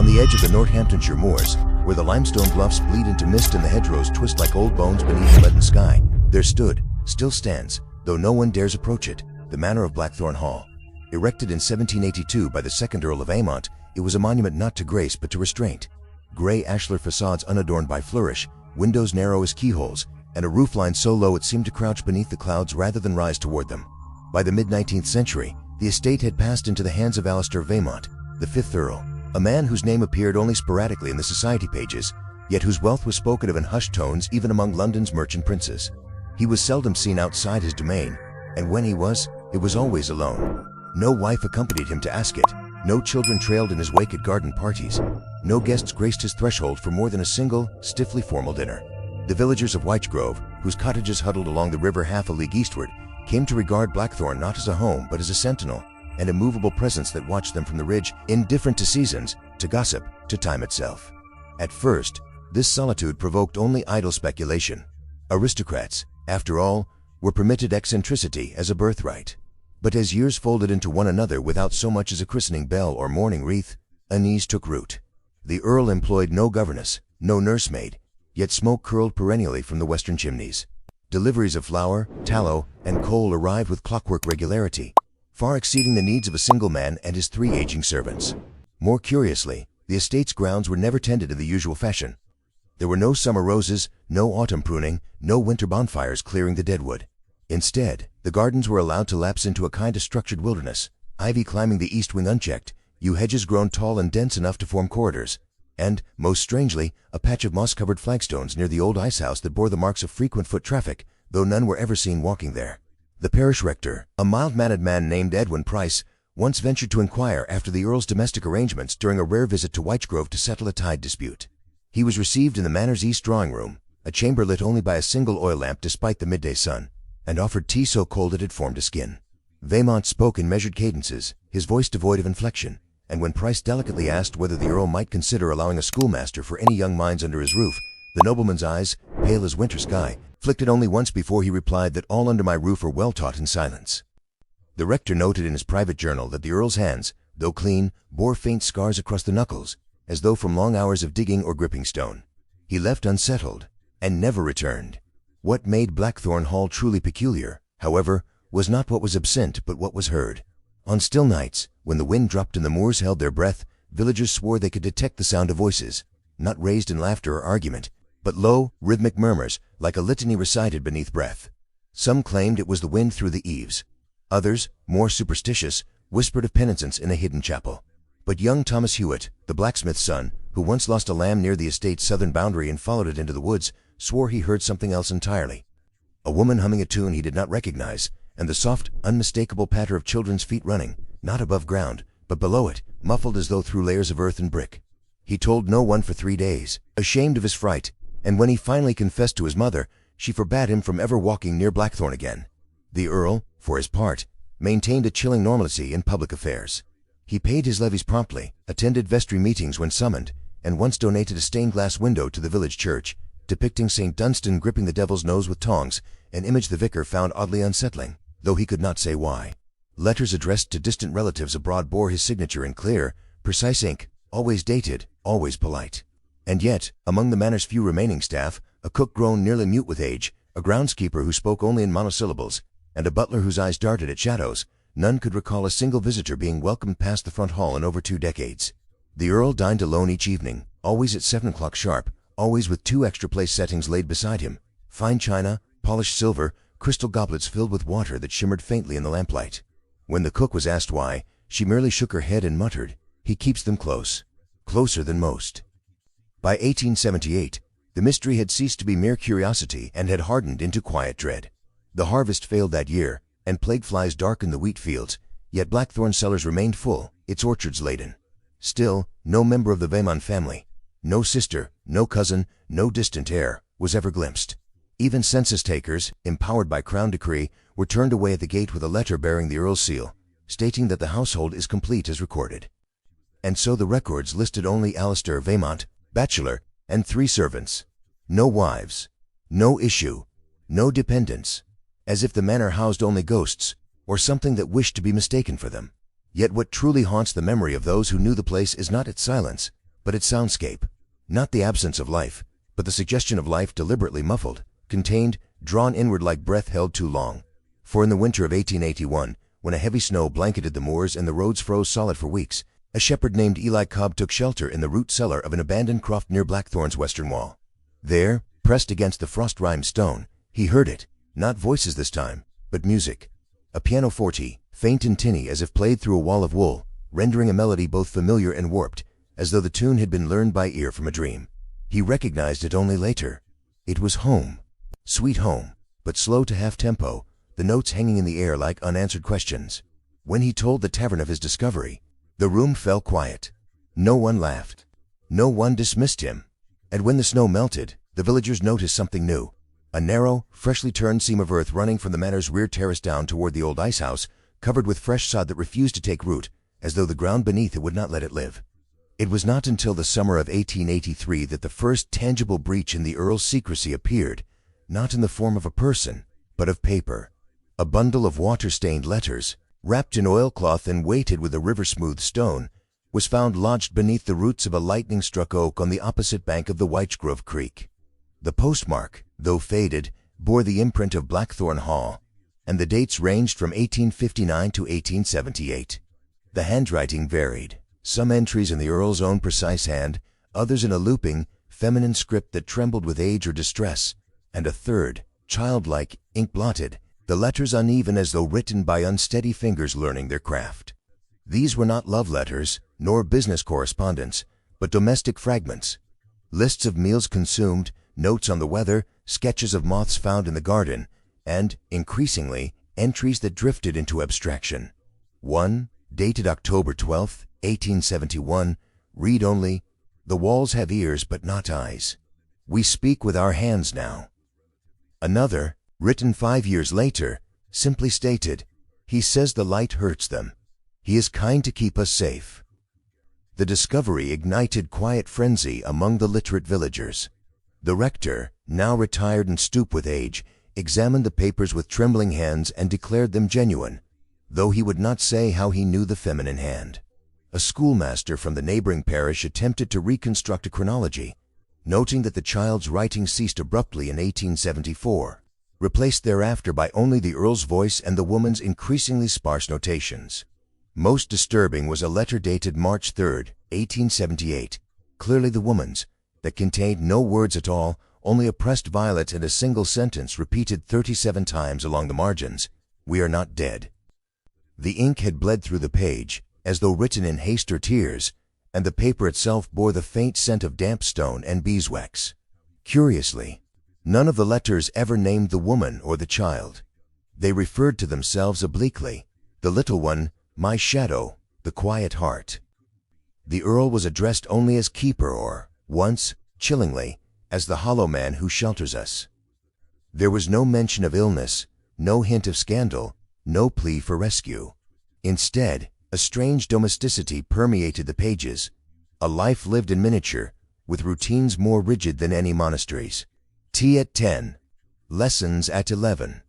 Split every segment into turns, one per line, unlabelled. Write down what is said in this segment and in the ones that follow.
On the edge of the Northamptonshire moors, where the limestone bluffs bleed into mist and the hedgerows twist like old bones beneath the leaden sky, there still stands, though no one dares approach it, the manor of Blackthorn Hall. Erected in 1782 by the second Earl of Veymont, it was a monument not to grace but to restraint. Grey ashlar facades unadorned by flourish, windows narrow as keyholes, and a roofline so low it seemed to crouch beneath the clouds rather than rise toward them. By the mid-19th century, the estate had passed into the hands of Alistair Veymont, the fifth Earl, a man whose name appeared only sporadically in the society pages, yet whose wealth was spoken of in hushed tones even among London's merchant princes. He was seldom seen outside his domain, and when he was, it was always alone. No wife accompanied him to ask it, no children trailed in his wake at garden parties, no guests graced his threshold for more than a single, stiffly formal dinner. The villagers of Wychgrove, whose cottages huddled along the river half a league eastward, came to regard Blackthorn not as a home but as a sentinel, an immovable presence that watched them from the ridge, indifferent to seasons, to gossip, to time itself. At first, this solitude provoked only idle speculation. Aristocrats, after all, were permitted eccentricity as a birthright. But as years folded into one another without so much as a christening bell or mourning wreath, unease took root. The Earl employed no governess, no nursemaid, yet smoke curled perennially from the western chimneys. Deliveries of flour, tallow, and coal arrived with clockwork regularity, far exceeding the needs of a single man and his 3 aging servants. More curiously, the estate's grounds were never tended in the usual fashion. There were no summer roses, no autumn pruning, no winter bonfires clearing the deadwood. Instead, the gardens were allowed to lapse into a kind of structured wilderness, ivy climbing the east wing unchecked, yew hedges grown tall and dense enough to form corridors, and, most strangely, a patch of moss-covered flagstones near the old ice house that bore the marks of frequent foot traffic, though none were ever seen walking there. The parish rector, a mild-mannered man named Edwin Price, once ventured to inquire after the Earl's domestic arrangements during a rare visit to Wychgrove to settle a tide dispute. He was received in the manor's east drawing-room, a chamber lit only by a single oil lamp despite the midday sun, and offered tea so cold it had formed a skin. Veymont spoke in measured cadences, his voice devoid of inflection, and when Price delicately asked whether the Earl might consider allowing a schoolmaster for any young minds under his roof, the nobleman's eyes, pale as winter sky, flicked it only once before he replied that all under my roof are well taught in silence. The rector noted in his private journal that the Earl's hands, though clean, bore faint scars across the knuckles, as though from long hours of digging or gripping stone. He left unsettled, and never returned. What made Blackthorn Hall truly peculiar, however, was not what was absent but what was heard. On still nights, when the wind dropped and the moors held their breath, villagers swore they could detect the sound of voices, not raised in laughter or argument, but low, rhythmic murmurs, like a litany recited beneath breath. Some claimed it was the wind through the eaves. Others, more superstitious, whispered of penitence in a hidden chapel. But young Thomas Hewitt, the blacksmith's son, who once lost a lamb near the estate's southern boundary and followed it into the woods, swore he heard something else entirely. A woman humming a tune he did not recognize, and the soft, unmistakable patter of children's feet running, not above ground, but below it, muffled as though through layers of earth and brick. He told no one for 3 days, ashamed of his fright, and when he finally confessed to his mother, she forbade him from ever walking near Blackthorn again. The Earl, for his part, maintained a chilling normalcy in public affairs. He paid his levies promptly, attended vestry meetings when summoned, and once donated a stained-glass window to the village church, depicting St. Dunstan gripping the devil's nose with tongs, an image the vicar found oddly unsettling, though he could not say why. Letters addressed to distant relatives abroad bore his signature in clear, precise ink, always dated, always polite. And yet, among the manor's few remaining staff, a cook grown nearly mute with age, a groundskeeper who spoke only in monosyllables, and a butler whose eyes darted at shadows, none could recall a single visitor being welcomed past the front hall in over 2 decades. The Earl dined alone each evening, always at 7 o'clock sharp, always with 2 extra place settings laid beside him, fine china, polished silver, crystal goblets filled with water that shimmered faintly in the lamplight. When the cook was asked why, she merely shook her head and muttered, "He keeps them close. Closer than most." By 1878, the mystery had ceased to be mere curiosity and had hardened into quiet dread. The harvest failed that year, and plague flies darkened the wheat fields, yet Blackthorn's cellars remained full, its orchards laden. Still, no member of the Veymont family, no sister, no cousin, no distant heir, was ever glimpsed. Even census takers, empowered by Crown decree, were turned away at the gate with a letter bearing the Earl's seal, stating that the household is complete as recorded. And so the records listed only Alistair Veymont, bachelor, and 3 servants. No wives, no issue, no dependents, as if the manor housed only ghosts, or something that wished to be mistaken for them. Yet what truly haunts the memory of those who knew the place is not its silence, but its soundscape, not the absence of life, but the suggestion of life deliberately muffled, contained, drawn inward like breath held too long. For in the winter of 1881, when a heavy snow blanketed the moors and the roads froze solid for weeks, a shepherd named Eli Cobb took shelter in the root cellar of an abandoned croft near Blackthorn's western wall. There, pressed against the frost-rimed stone, he heard it, not voices this time, but music. A pianoforte, faint and tinny as if played through a wall of wool, rendering a melody both familiar and warped, as though the tune had been learned by ear from a dream. He recognized it only later. It was home. Sweet home, but slow to half-tempo, the notes hanging in the air like unanswered questions. When he told the tavern of his discovery, the room fell quiet. No one laughed. No one dismissed him. And when the snow melted, the villagers noticed something new. A narrow, freshly turned seam of earth running from the manor's rear terrace down toward the old ice house, covered with fresh sod that refused to take root, as though the ground beneath it would not let it live. It was not until the summer of 1883 that the first tangible breach in the Earl's secrecy appeared, not in the form of a person, but of paper. A bundle of water-stained letters, wrapped in oilcloth and weighted with a river-smooth stone, was found lodged beneath the roots of a lightning-struck oak on the opposite bank of the Whitesgrove Creek. The postmark, though faded, bore the imprint of Blackthorn Hall, and the dates ranged from 1859 to 1878. The handwriting varied, some entries in the Earl's own precise hand, others in a looping, feminine script that trembled with age or distress, and a third, childlike, ink-blotted, the letters uneven as though written by unsteady fingers learning their craft. These were not love letters, nor business correspondence, but domestic fragments. Lists of meals consumed, notes on the weather, sketches of moths found in the garden, and, increasingly, entries that drifted into abstraction. One, dated October 12, 1871, read only, "The walls have ears but not eyes. We speak with our hands now." Another, written 5 years later, simply stated, "He says the light hurts them. He is kind to keep us safe." The discovery ignited quiet frenzy among the literate villagers. The rector, now retired and stooped with age, examined the papers with trembling hands and declared them genuine, though he would not say how he knew the feminine hand. A schoolmaster from the neighboring parish attempted to reconstruct a chronology, noting that the child's writing ceased abruptly in 1874, replaced thereafter by only the Earl's voice and the woman's increasingly sparse notations. Most disturbing was a letter dated March 3, 1878, clearly the woman's, that contained no words at all, only a pressed violet and a single sentence repeated 37 times along the margins, "We are not dead." The ink had bled through the page, as though written in haste or tears, and the paper itself bore the faint scent of damp stone and beeswax. Curiously, none of the letters ever named the woman or the child. They referred to themselves obliquely, the little one, "My shadow, the quiet heart." The Earl was addressed only as keeper or, once, chillingly, as the hollow man who shelters us. There was no mention of illness, no hint of scandal, no plea for rescue. Instead, a strange domesticity permeated the pages, a life lived in miniature, with routines more rigid than any monastery's. Tea at 10, lessons at 11,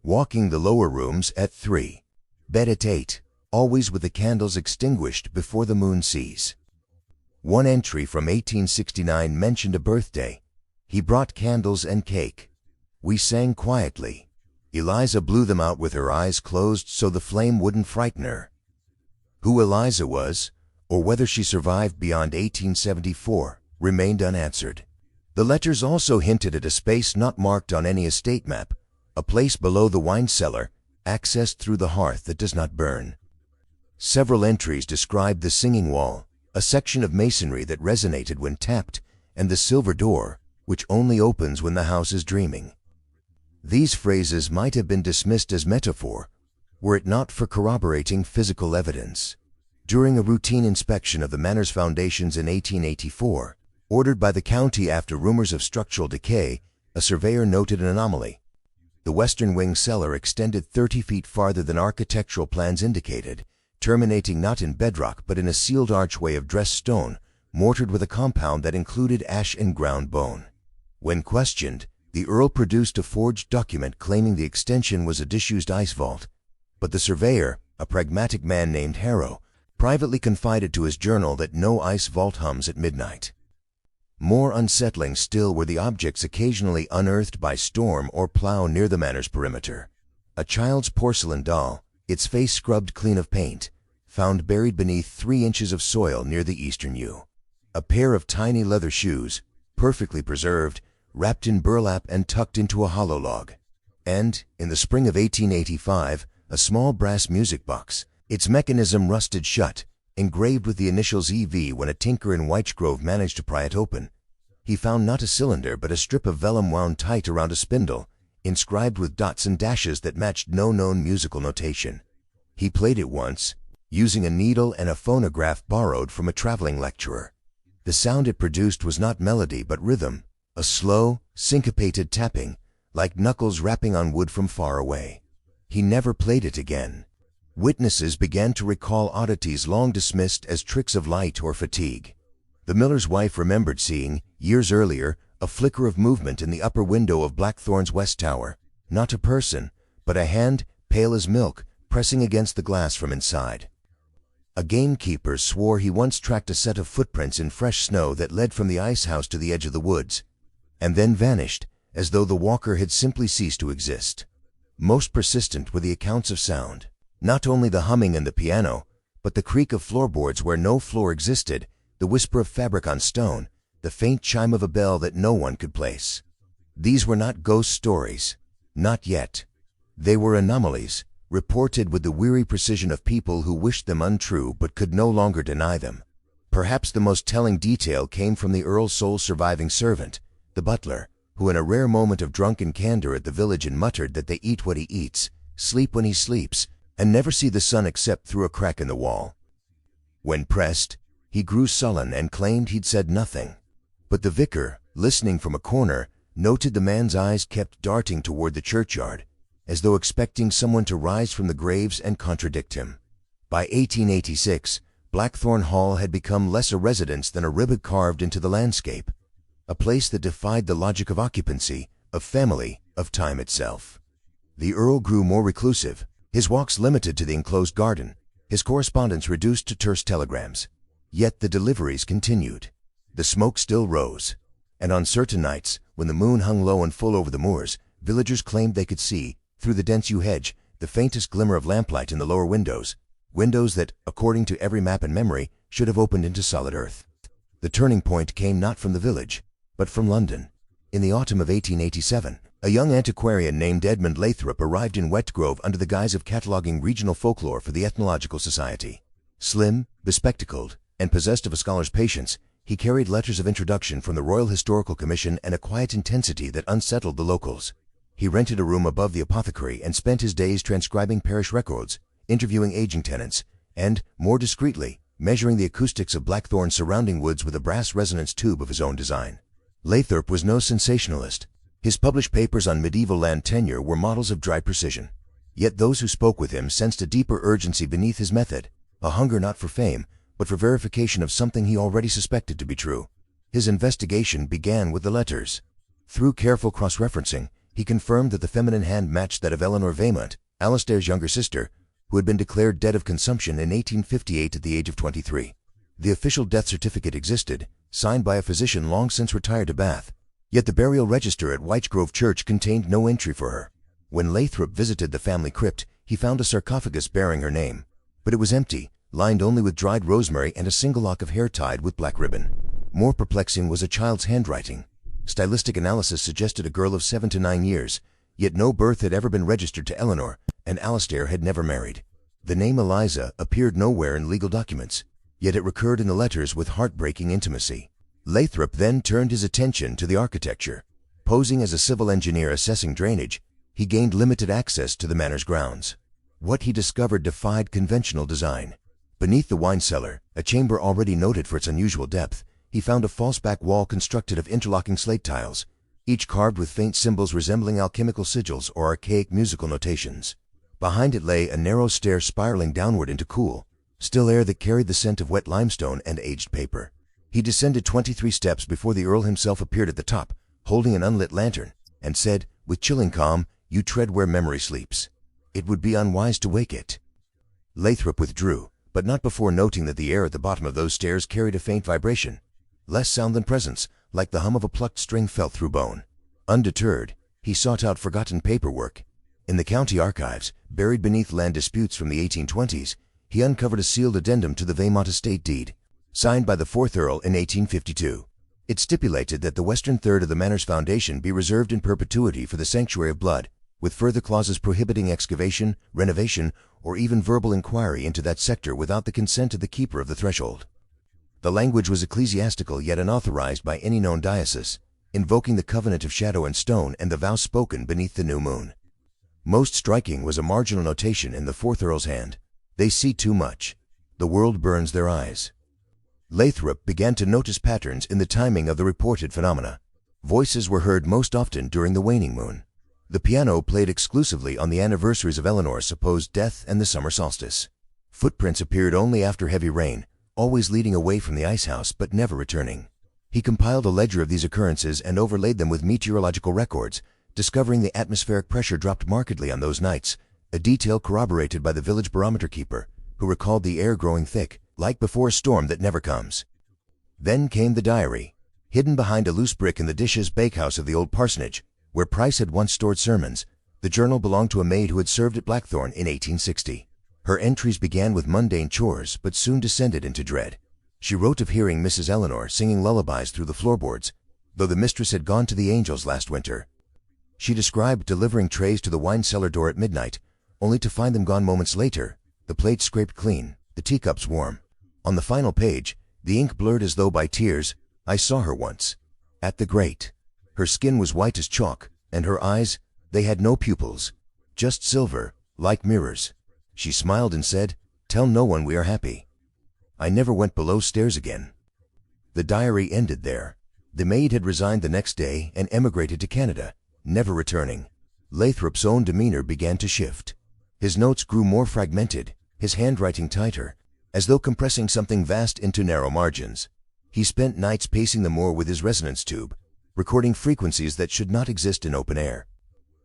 walking the lower rooms at 3, bed at 8, always with the candles extinguished before the moon sees. One entry from 1869 mentioned a birthday. He brought candles and cake. We sang quietly. Eliza blew them out with her eyes closed so the flame wouldn't frighten her. Who Eliza was, or whether she survived beyond 1874, remained unanswered. The letters also hinted at a space not marked on any estate map, a place below the wine cellar, accessed through the hearth that does not burn. Several entries described the singing wall, a section of masonry that resonated when tapped, and the silver door, which only opens when the house is dreaming. These phrases might have been dismissed as metaphor, were it not for corroborating physical evidence. During a routine inspection of the manor's foundations in 1884, ordered by the county after rumors of structural decay, a surveyor noted an anomaly. The western wing cellar extended 30 feet farther than architectural plans indicated, terminating not in bedrock but in a sealed archway of dressed stone, mortared with a compound that included ash and ground bone. When questioned, the Earl produced a forged document claiming the extension was a disused ice vault, but the surveyor, a pragmatic man named Harrow, privately confided to his journal that no ice vault hums at midnight. More unsettling still were the objects occasionally unearthed by storm or plow near the manor's perimeter. A child's porcelain doll, its face scrubbed clean of paint, found buried beneath 3 inches of soil near the eastern yew. A pair of tiny leather shoes, perfectly preserved, wrapped in burlap and tucked into a hollow log. And, in the spring of 1885, a small brass music box, its mechanism rusted shut, engraved with the initials EV when a tinker in Whitesgrove managed to pry it open. He found not a cylinder but a strip of vellum wound tight around a spindle, inscribed with dots and dashes that matched no known musical notation. He played it once, using a needle and a phonograph borrowed from a traveling lecturer. The sound it produced was not melody but rhythm, a slow, syncopated tapping, like knuckles rapping on wood from far away. He never played it again. Witnesses began to recall oddities long dismissed as tricks of light or fatigue. The miller's wife remembered seeing, years earlier, a flicker of movement in the upper window of Blackthorn's west tower, not a person, but a hand, pale as milk, pressing against the glass from inside. A gamekeeper swore he once tracked a set of footprints in fresh snow that led from the ice house to the edge of the woods, and then vanished, as though the walker had simply ceased to exist. Most persistent were the accounts of sound. Not only the humming and the piano, but the creak of floorboards where no floor existed, the whisper of fabric on stone, the faint chime of a bell that no one could place. These were not ghost stories. Not yet. They were anomalies, reported with the weary precision of people who wished them untrue but could no longer deny them. Perhaps the most telling detail came from the Earl's sole surviving servant, the butler, who in a rare moment of drunken candor at the village inn muttered that they eat what he eats, sleep when he sleeps, and never see the sun except through a crack in the wall. When pressed, he grew sullen and claimed he'd said nothing. But the vicar, listening from a corner, noted the man's eyes kept darting toward the churchyard, as though expecting someone to rise from the graves and contradict him. By 1886, Blackthorn Hall had become less a residence than a ribbon carved into the landscape, a place that defied the logic of occupancy, of family, of time itself. The Earl grew more reclusive, his walks limited to the enclosed garden, his correspondence reduced to terse telegrams. Yet the deliveries continued. The smoke still rose, and on certain nights, when the moon hung low and full over the moors, villagers claimed they could see, through the dense yew hedge, the faintest glimmer of lamplight in the lower windows, windows that, according to every map and memory, should have opened into solid earth. The turning point came not from the village, but from London. In the autumn of 1887, a young antiquarian named Edmund Lathrop arrived in Whitesgrove under the guise of cataloguing regional folklore for the Ethnological Society. Slim, bespectacled, and possessed of a scholar's patience, he carried letters of introduction from the Royal Historical Commission and a quiet intensity that unsettled the locals. He rented a room above the apothecary and spent his days transcribing parish records, interviewing aging tenants, and, more discreetly, measuring the acoustics of Blackthorn's surrounding woods with a brass resonance tube of his own design. Lathrop was no sensationalist. His published papers on medieval land tenure were models of dry precision. Yet those who spoke with him sensed a deeper urgency beneath his method, a hunger not for fame, but for verification of something he already suspected to be true. His investigation began with the letters. Through careful cross-referencing, he confirmed that the feminine hand matched that of Eleanor Veymont, Alistair's younger sister, who had been declared dead of consumption in 1858 at the age of 23. The official death certificate existed, signed by a physician long since retired to Bath, yet the burial register at Whitesgrove Church contained no entry for her. When Lathrop visited the family crypt, he found a sarcophagus bearing her name, but it was empty, lined only with dried rosemary and a single lock of hair tied with black ribbon. More perplexing was a child's handwriting. Stylistic analysis suggested a girl of 7 to 9 years, yet no birth had ever been registered to Eleanor, and Alistair had never married. The name Eliza appeared nowhere in legal documents, yet it recurred in the letters with heartbreaking intimacy. Lathrop then turned his attention to the architecture. Posing as a civil engineer assessing drainage, he gained limited access to the manor's grounds. What he discovered defied conventional design. Beneath the wine cellar, a chamber already noted for its unusual depth, he found a false back wall constructed of interlocking slate tiles, each carved with faint symbols resembling alchemical sigils or archaic musical notations. Behind it lay a narrow stair spiraling downward into cool, still air that carried the scent of wet limestone and aged paper. He descended 23 steps before the Earl himself appeared at the top, holding an unlit lantern, and said, with chilling calm, "You tread where memory sleeps. It would be unwise to wake it." Lathrop withdrew, but not before noting that the air at the bottom of those stairs carried a faint vibration. Less sound than presence, like the hum of a plucked string felt through bone. Undeterred, he sought out forgotten paperwork. In the county archives, buried beneath land disputes from the 1820s, he uncovered a sealed addendum to the Veymont estate deed, signed by the 4th Earl in 1852. It stipulated that the western third of the manor's foundation be reserved in perpetuity for the sanctuary of blood, with further clauses prohibiting excavation, renovation, or even verbal inquiry into that sector without the consent of the keeper of the threshold. The language was ecclesiastical yet unauthorized by any known diocese, invoking the covenant of shadow and stone and the vow spoken beneath the new moon. Most striking was a marginal notation in the 4th Earl's hand. They see too much. The world burns their eyes. Lathrop began to notice patterns in the timing of the reported phenomena. Voices were heard most often during the waning moon. The piano played exclusively on the anniversaries of Eleanor's supposed death and the summer solstice. Footprints appeared only after heavy rain, always leading away from the ice house but never returning. He compiled a ledger of these occurrences and overlaid them with meteorological records, discovering the atmospheric pressure dropped markedly on those nights, a detail corroborated by the village barometer keeper, who recalled the air growing thick, like before a storm that never comes. Then came the diary. Hidden behind a loose brick in the dishes bakehouse of the old parsonage, where Price had once stored sermons, the journal belonged to a maid who had served at Blackthorn in 1860. Her entries began with mundane chores, but soon descended into dread. She wrote of hearing Mrs. Eleanor singing lullabies through the floorboards, though the mistress had gone to the angels last winter. She described delivering trays to the wine cellar door at midnight, only to find them gone moments later, the plates scraped clean, the teacups warm. On the final page, the ink blurred as though by tears, I saw her once. At the grate. Her skin was white as chalk, and her eyes, they had no pupils. Just silver, like mirrors. She smiled and said, tell no one we are happy. I never went below stairs again. The diary ended there. The maid had resigned the next day and emigrated to Canada, never returning. Lathrop's own demeanor began to shift. His notes grew more fragmented, his handwriting tighter, as though compressing something vast into narrow margins. He spent nights pacing the moor with his resonance tube, recording frequencies that should not exist in open air.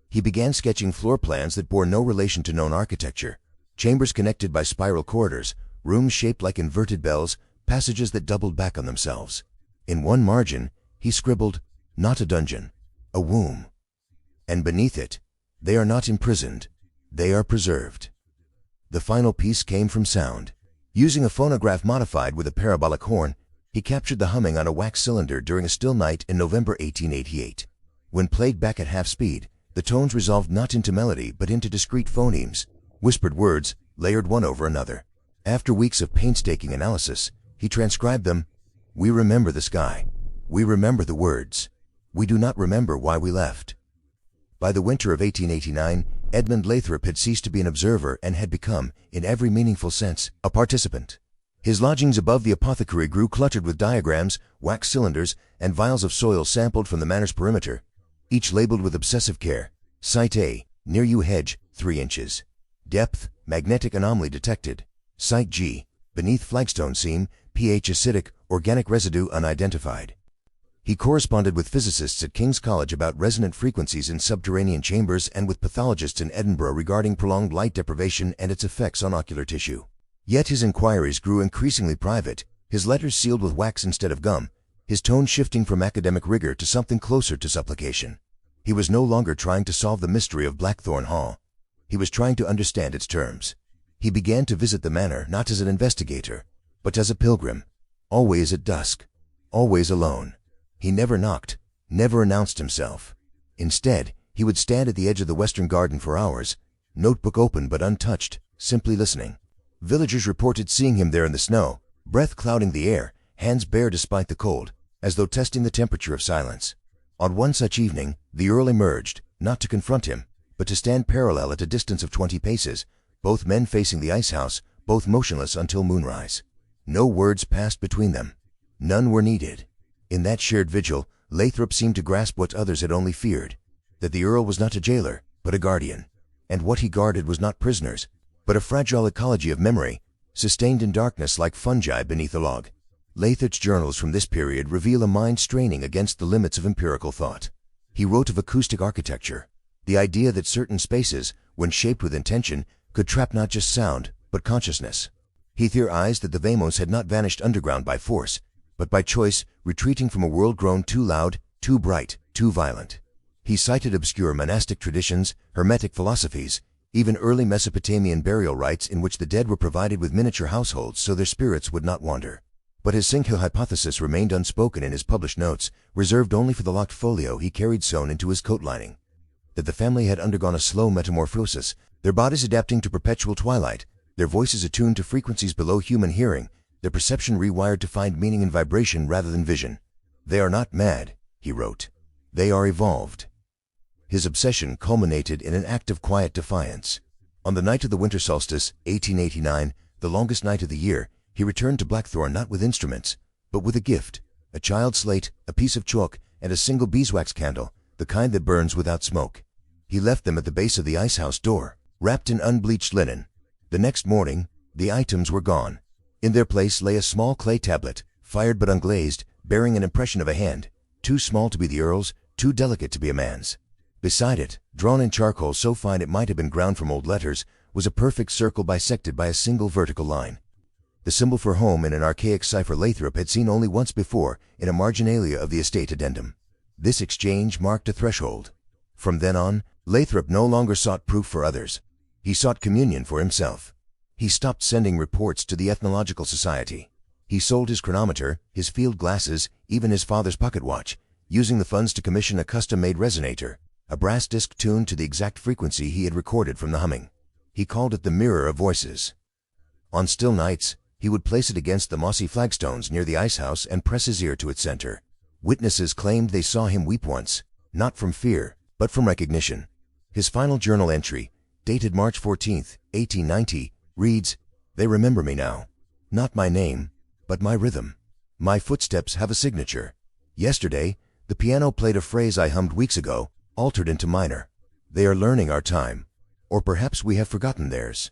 He began sketching floor plans that bore no relation to known architecture, chambers connected by spiral corridors, rooms shaped like inverted bells, passages that doubled back on themselves. In one margin, he scribbled, not a dungeon, a womb. And beneath it, they are not imprisoned, they are preserved. The final piece came from sound. Using a phonograph modified with a parabolic horn, he captured the humming on a wax cylinder during a still night in November 1888. When played back at half speed, the tones resolved not into melody but into discrete phonemes, whispered words, layered one over another. After weeks of painstaking analysis, he transcribed them. We remember the sky. We remember the words. We do not remember why we left. By the winter of 1889, Edmund Lathrop had ceased to be an observer and had become, in every meaningful sense, a participant. His lodgings above the apothecary grew cluttered with diagrams, wax cylinders, and vials of soil sampled from the manor's perimeter, each labeled with obsessive care. Site A, near you hedge, 3 inches. Depth, magnetic anomaly detected. Site G, beneath flagstone seam, pH acidic, organic residue unidentified. He corresponded with physicists at King's College about resonant frequencies in subterranean chambers and with pathologists in Edinburgh regarding prolonged light deprivation and its effects on ocular tissue. Yet his inquiries grew increasingly private, his letters sealed with wax instead of gum, his tone shifting from academic rigor to something closer to supplication. He was no longer trying to solve the mystery of Blackthorn Hall. He was trying to understand its terms. He began to visit the manor not as an investigator, but as a pilgrim, always at dusk, always alone. He never knocked, never announced himself. Instead, he would stand at the edge of the western garden for hours, notebook open but untouched, simply listening. Villagers reported seeing him there in the snow, breath clouding the air, hands bare despite the cold, as though testing the temperature of silence. On one such evening, the Earl emerged, not to confront him, but to stand parallel at a distance of 20 paces, both men facing the ice house, both motionless until moonrise. No words passed between them. None were needed. In that shared vigil, Lathrop seemed to grasp what others had only feared, that the Earl was not a jailer, but a guardian, and what he guarded was not prisoners, but a fragile ecology of memory, sustained in darkness like fungi beneath a log. Lathrop's journals from this period reveal a mind straining against the limits of empirical thought. He wrote of acoustic architecture, the idea that certain spaces, when shaped with intention, could trap not just sound, but consciousness. He theorized that the Veymonts had not vanished underground by force, but by choice, retreating from a world grown too loud, too bright, too violent. He cited obscure monastic traditions, hermetic philosophies, even early Mesopotamian burial rites in which the dead were provided with miniature households so their spirits would not wander. But his sinkhole hypothesis remained unspoken in his published notes, reserved only for the locked folio he carried sewn into his coat lining. That the family had undergone a slow metamorphosis, their bodies adapting to perpetual twilight, their voices attuned to frequencies below human hearing, their perception rewired to find meaning in vibration rather than vision. They are not mad, he wrote. They are evolved. His obsession culminated in an act of quiet defiance. On the night of the winter solstice, 1889, the longest night of the year, he returned to Blackthorn not with instruments, but with a gift, a child's slate, a piece of chalk, and a single beeswax candle, the kind that burns without smoke. He left them at the base of the icehouse door, wrapped in unbleached linen. The next morning, the items were gone. In their place lay a small clay tablet, fired but unglazed, bearing an impression of a hand, too small to be the Earl's, too delicate to be a man's. Beside it, drawn in charcoal so fine it might have been ground from old letters, was a perfect circle bisected by a single vertical line. The symbol for home in an archaic cipher Lathrop had seen only once before in a marginalia of the estate addendum. This exchange marked a threshold. From then on, Lathrop no longer sought proof for others. He sought communion for himself. He stopped sending reports to the Ethnological Society. He sold his chronometer, his field glasses, even his father's pocket watch, using the funds to commission a custom-made resonator, a brass disc tuned to the exact frequency he had recorded from the humming. He called it the Mirror of Voices. On still nights, he would place it against the mossy flagstones near the icehouse and press his ear to its center. Witnesses claimed they saw him weep once, not from fear, but from recognition. His final journal entry, dated March 14, 1890, reads, "They remember me now. Not my name, but my rhythm. My footsteps have a signature. Yesterday, the piano played a phrase I hummed weeks ago, altered into minor. They are learning our time. Or perhaps we have forgotten theirs."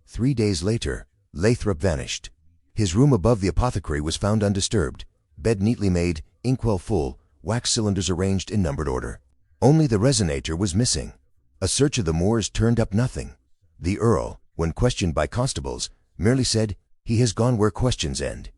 3 days later, Lathrop vanished. His room above the apothecary was found undisturbed, bed neatly made, inkwell full, wax cylinders arranged in numbered order. Only the resonator was missing. A search of the moors turned up nothing. The Earl, when questioned by constables, merely said, "He has gone where questions end."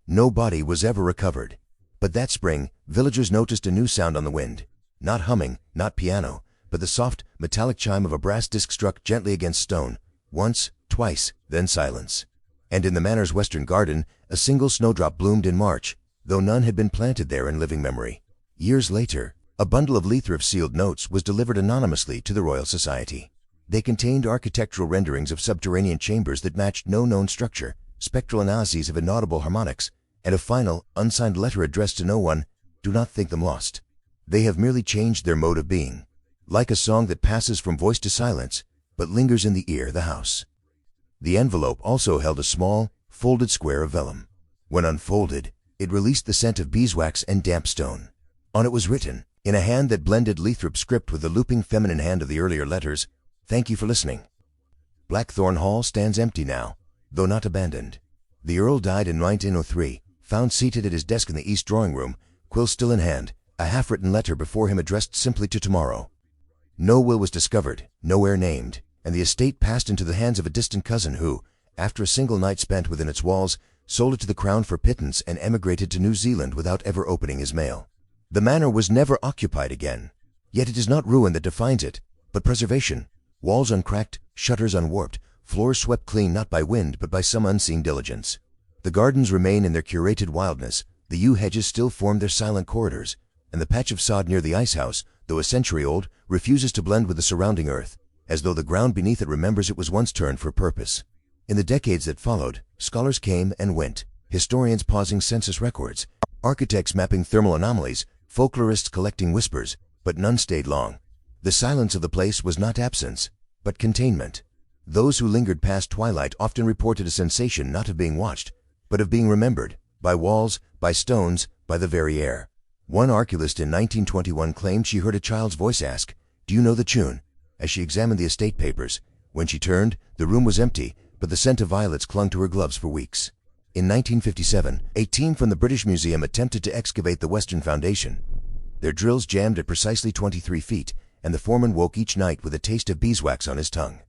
No body was ever recovered. But that spring, villagers noticed a new sound on the wind. Not humming, not piano, but the soft, metallic chime of a brass disc struck gently against stone. Once, twice, then silence. And in the manor's western garden, a single snowdrop bloomed in March, though none had been planted there in living memory. Years later, a bundle of Lathrop sealed notes was delivered anonymously to the Royal Society. They contained architectural renderings of subterranean chambers that matched no known structure, spectral analyses of inaudible harmonics, and a final, unsigned letter addressed to no one. Do not think them lost. They have merely changed their mode of being. Like a song that passes from voice to silence, but lingers in the ear, the house. The envelope also held a small, folded square of vellum. When unfolded, it released the scent of beeswax and damp stone. On it was written, in a hand that blended Lathrop's script with the looping feminine hand of the earlier letters, "Thank you for listening." Blackthorn Hall stands empty now, though not abandoned. The Earl died in 1903, found seated at his desk in the east drawing room, quill still in hand, a half-written letter before him addressed simply to tomorrow. No will was discovered, no heir named, and the estate passed into the hands of a distant cousin who, after a single night spent within its walls, sold it to the Crown for pittance and emigrated to New Zealand without ever opening his mail. The manor was never occupied again. Yet it is not ruin that defines it, but preservation. Walls uncracked, shutters unwarped, floors swept clean not by wind but by some unseen diligence. The gardens remain in their curated wildness, the yew hedges still form their silent corridors, and the patch of sod near the icehouse, though a century old, refuses to blend with the surrounding earth, as though the ground beneath it remembers it was once turned for purpose. In the decades that followed, scholars came and went, historians pausing census records, architects mapping thermal anomalies, folklorists collecting whispers, but none stayed long. The silence of the place was not absence, but containment. Those who lingered past twilight often reported a sensation not of being watched, but of being remembered, by walls, by stones, by the very air. One archivist in 1921 claimed she heard a child's voice ask, "Do you know the tune?" as she examined the estate papers. When she turned, the room was empty, but the scent of violets clung to her gloves for weeks. In 1957, a team from the British Museum attempted to excavate the western foundation. Their drills jammed at precisely 23 feet, and the foreman woke each night with a taste of beeswax on his tongue.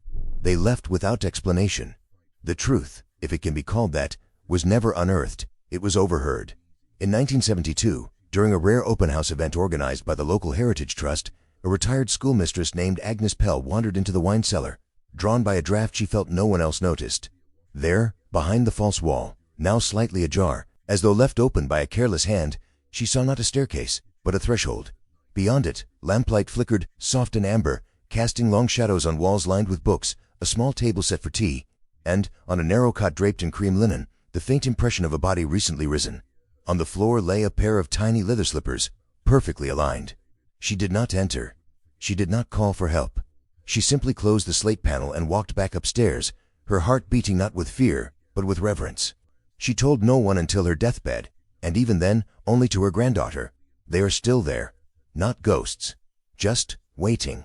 They left without explanation. The truth, if it can be called that, was never unearthed, it was overheard. In 1972, during a rare open house event organized by the local Heritage Trust, a retired schoolmistress named Agnes Pell wandered into the wine cellar, drawn by a draft she felt no one else noticed. There, behind the false wall, now slightly ajar, as though left open by a careless hand, she saw not a staircase, but a threshold. Beyond it, lamplight flickered, soft and amber, casting long shadows on walls lined with books, a small table set for tea, and, on a narrow cot draped in cream linen, the faint impression of a body recently risen. On the floor lay a pair of tiny leather slippers, perfectly aligned. She did not enter. She did not call for help. She simply closed the slate panel and walked back upstairs, her heart beating not with fear, but with reverence. She told no one until her deathbed, and even then only to her granddaughter. They are still there, not ghosts, just waiting.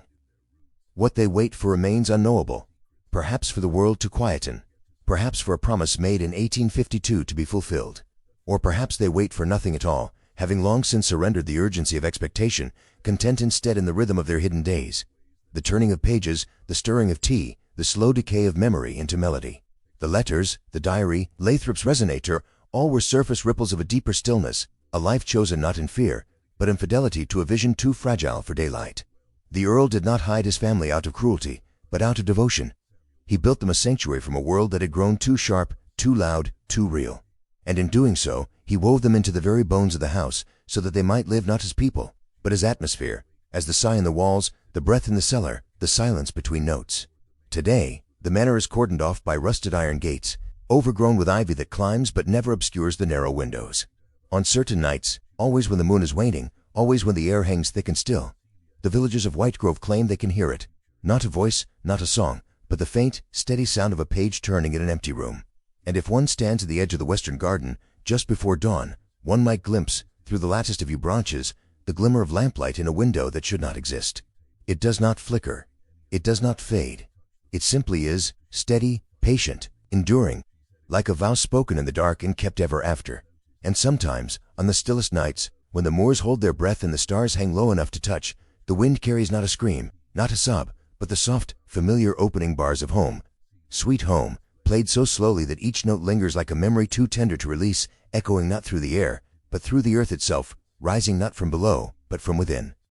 What they wait for remains unknowable, perhaps for the world to quieten, perhaps for a promise made in 1852 to be fulfilled, or perhaps they wait for nothing at all, having long since surrendered the urgency of expectation, content instead in the rhythm of their hidden days. The turning of pages, the stirring of tea, the slow decay of memory into melody. The letters, the diary, Lathrop's resonator, all were surface ripples of a deeper stillness, a life chosen not in fear, but in fidelity to a vision too fragile for daylight. The Earl did not hide his family out of cruelty, but out of devotion. He built them a sanctuary from a world that had grown too sharp, too loud, too real. And in doing so, he wove them into the very bones of the house, so that they might live not as people, but as atmosphere, as the sigh in the walls, the breath in the cellar, the silence between notes. Today, the manor is cordoned off by rusted iron gates, overgrown with ivy that climbs but never obscures the narrow windows. On certain nights, always when the moon is waning, always when the air hangs thick and still, the villagers of Whitegrove claim they can hear it. Not a voice, not a song, but the faint, steady sound of a page turning in an empty room. And if one stands at the edge of the western garden, just before dawn, one might glimpse, through the latticed of yew branches, the glimmer of lamplight in a window that should not exist. It does not flicker. It does not fade. It simply is, steady, patient, enduring, like a vow spoken in the dark and kept ever after. And sometimes, on the stillest nights, when the moors hold their breath and the stars hang low enough to touch, the wind carries not a scream, not a sob, but the soft, familiar opening bars of Home, Sweet Home, played so slowly that each note lingers like a memory too tender to release, echoing not through the air, but through the earth itself, rising not from below, but from within.